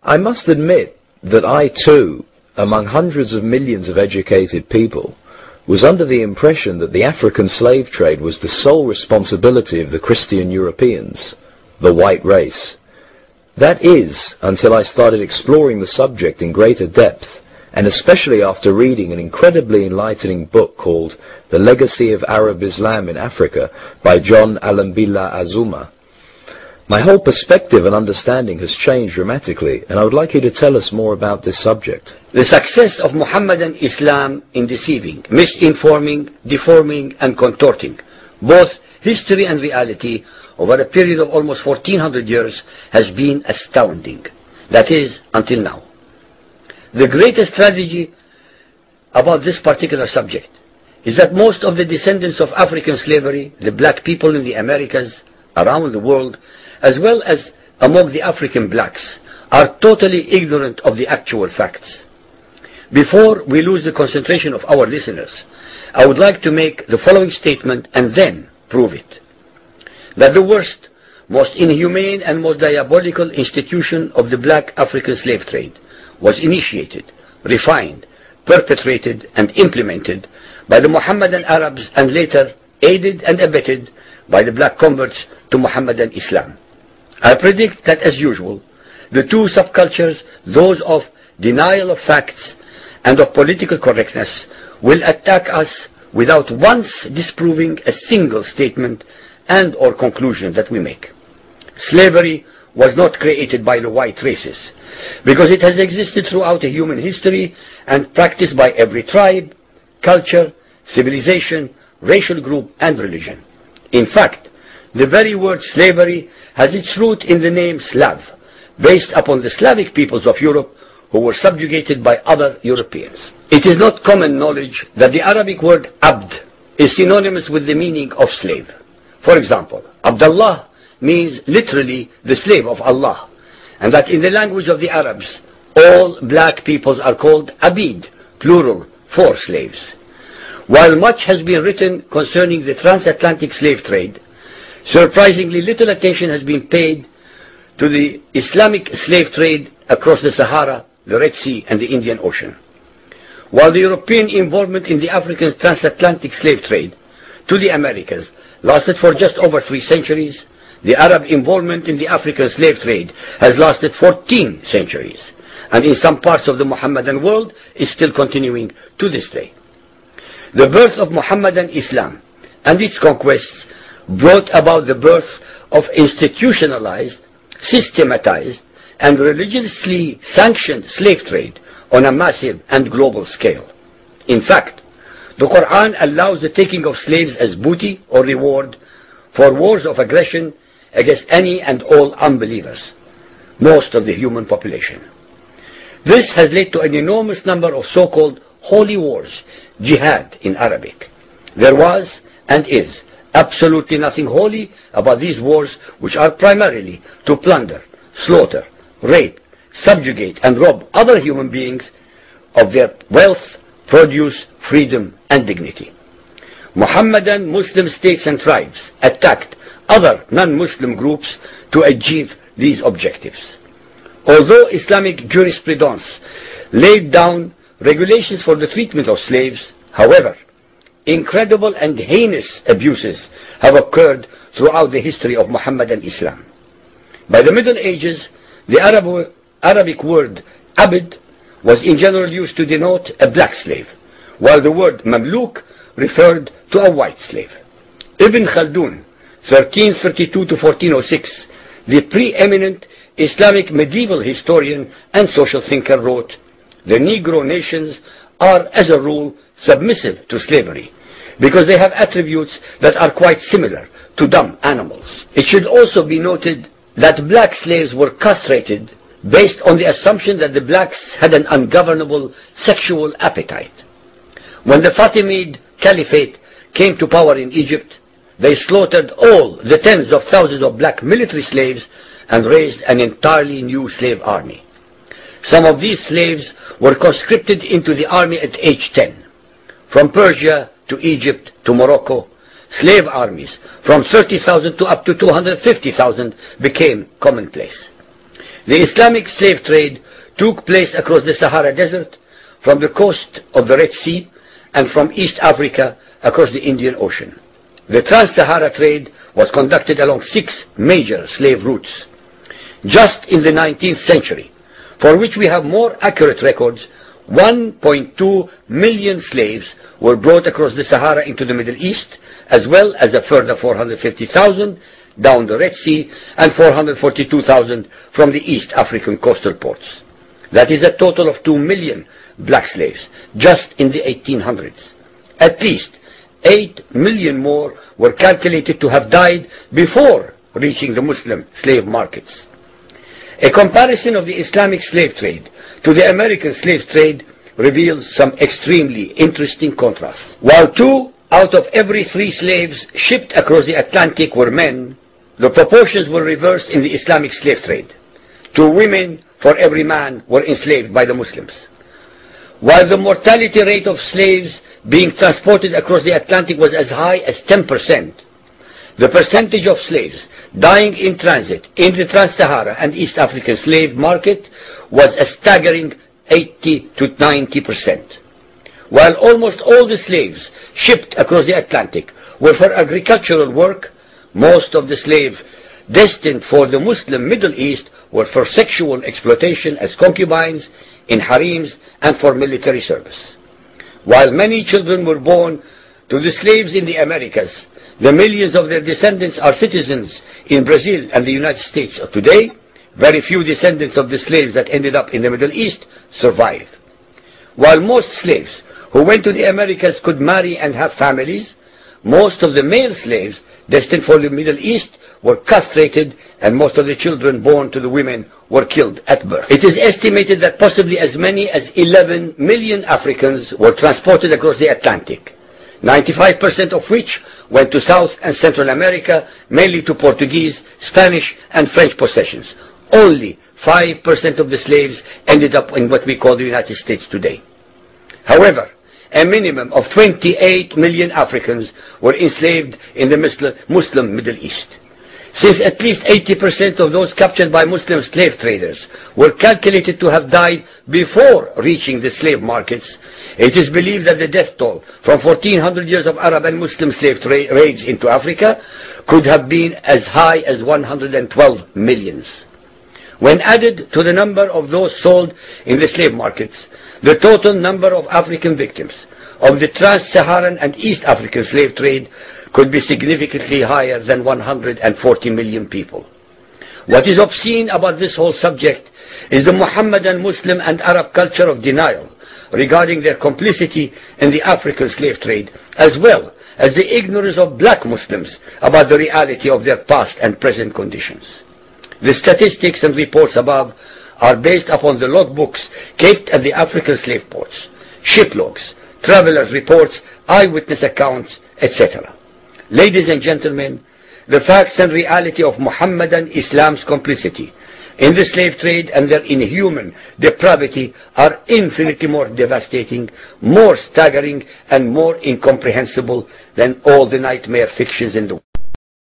I must admit that I too, among hundreds of millions of educated people, was under the impression that the African slave trade was the sole responsibility of the Christian Europeans, the white race. That is, until I started exploring the subject in greater depth, and especially after reading an incredibly enlightening book called The Legacy of Arab Islam in Africa by John Alambila Azuma. My whole perspective and understanding has changed dramatically, and I would like you to tell us more about this subject. The success of Muhammadan Islam in deceiving, misinforming, deforming, and contorting both history and reality over a period of almost 1400 years has been astounding. That is, until now. The greatest tragedy about this particular subject is that most of the descendants of African slavery, the black people in the Americas, around the world, as well as among the African blacks, are totally ignorant of the actual facts. Before we lose the concentration of our listeners, I would like to make the following statement and then prove it. That the worst, most inhumane and most diabolical institution of the black African slave trade was initiated, refined, perpetrated and implemented by the Mohammedan Arabs and later aided and abetted by the black converts to Mohammedan Islam. I predict that, as usual, the two subcultures, those of denial of facts and of political correctness, will attack us without once disproving a single statement and or conclusion that we make. Slavery was not created by the white races, because it has existed throughout human history and practiced by every tribe, culture, civilization, racial group, and religion. In fact, the very word slavery has its root in the name Slav, based upon the Slavic peoples of Europe who were subjugated by other Europeans. It is not common knowledge that the Arabic word abd is synonymous with the meaning of slave. For example, Abdullah means literally the slave of Allah, and that in the language of the Arabs, all black peoples are called abid, plural, for slaves. While much has been written concerning the transatlantic slave trade, surprisingly little attention has been paid to the Islamic slave trade across the Sahara, the Red Sea, and the Indian Ocean. While the European involvement in the African transatlantic slave trade to the Americas lasted for just over 3 centuries, the Arab involvement in the African slave trade has lasted 14 centuries, and in some parts of the Mohammedan world is still continuing to this day. The birth of Mohammedan Islam and its conquests brought about the birth of institutionalized, systematized, and religiously sanctioned slave trade on a massive and global scale. In fact, the Quran allows the taking of slaves as booty or reward for wars of aggression against any and all unbelievers, most of the human population. This has led to an enormous number of so-called holy wars, jihad in Arabic. There was and is absolutely nothing holy about these wars, which are primarily to plunder, slaughter, rape, subjugate and rob other human beings of their wealth, produce, freedom and dignity. Mohammedan Muslim states and tribes attacked other non-Muslim groups to achieve these objectives. Although Islamic jurisprudence laid down regulations for the treatment of slaves, however, incredible and heinous abuses have occurred throughout the history of Mohammedan Islam. By the Middle Ages, the Arabic word abd was in general used to denote a black slave, while the word mamluk referred to a white slave. Ibn Khaldun, 1332 to 1406, the preeminent Islamic medieval historian and social thinker, wrote, "The Negro nations are, as a rule, submissive to slavery, because they have attributes that are quite similar to dumb animals." It should also be noted that black slaves were castrated based on the assumption that the blacks had an ungovernable sexual appetite. When the Fatimid Caliphate came to power in Egypt, they slaughtered all the tens of thousands of black military slaves and raised an entirely new slave army. Some of these slaves were conscripted into the army at age 10. From Persia to Egypt to Morocco, slave armies from 30,000 to up to 250,000 became commonplace. The Islamic slave trade took place across the Sahara Desert, from the coast of the Red Sea, and from East Africa across the Indian Ocean. The Trans-Sahara trade was conducted along 6 major slave routes. Just in the 19th century, for which we have more accurate records, 1.2 million slaves were brought across the Sahara into the Middle East, as well as a further 450,000 down the Red Sea and 442,000 from the East African coastal ports. That is a total of 2 million black slaves just in the 1800s. At least 8 million more were calculated to have died before reaching the Muslim slave markets. A comparison of the Islamic slave trade to the American slave trade reveals some extremely interesting contrasts. While 2 out of every 3 slaves shipped across the Atlantic were men, the proportions were reversed in the Islamic slave trade. 2 women for every man were enslaved by the Muslims. While the mortality rate of slaves being transported across the Atlantic was as high as 10%, the percentage of slaves dying in transit in the Trans-Sahara and East African slave market was a staggering 80 to 90%. While almost all the slaves shipped across the Atlantic were for agricultural work, most of the slaves destined for the Muslim Middle East were for sexual exploitation as concubines, in harems, and for military service. While many children were born to the slaves in the Americas, the millions of their descendants are citizens in Brazil and the United States of today. Very few descendants of the slaves that ended up in the Middle East survived. While most slaves who went to the Americas could marry and have families, most of the male slaves destined for the Middle East were castrated, and most of the children born to the women were killed at birth. It is estimated that possibly as many as 11 million Africans were transported across the Atlantic, 95% of which went to South and Central America, mainly to Portuguese, Spanish, and French possessions. Only 5% of the slaves ended up in what we call the United States today. However, a minimum of 28 million Africans were enslaved in the Muslim Middle East. Since at least 80% of those captured by Muslim slave traders were calculated to have died before reaching the slave markets, it is believed that the death toll from 1400 years of Arab and Muslim slave raids into Africa could have been as high as 112 millions. When added to the number of those sold in the slave markets, the total number of African victims of the Trans-Saharan and East African slave trade could be significantly higher than 140 million people. What is obscene about this whole subject is the Muhammadan, Muslim, and Arab culture of denial regarding their complicity in the African slave trade, as well as the ignorance of black Muslims about the reality of their past and present conditions. The statistics and reports above are based upon the logbooks kept at the African slave ports, ship logs, travelers' reports, eyewitness accounts, etc. Ladies and gentlemen, the facts and reality of Muhammadan Islam's complicity in the slave trade and their inhuman depravity are infinitely more devastating, more staggering, and more incomprehensible than all the nightmare fictions in the world.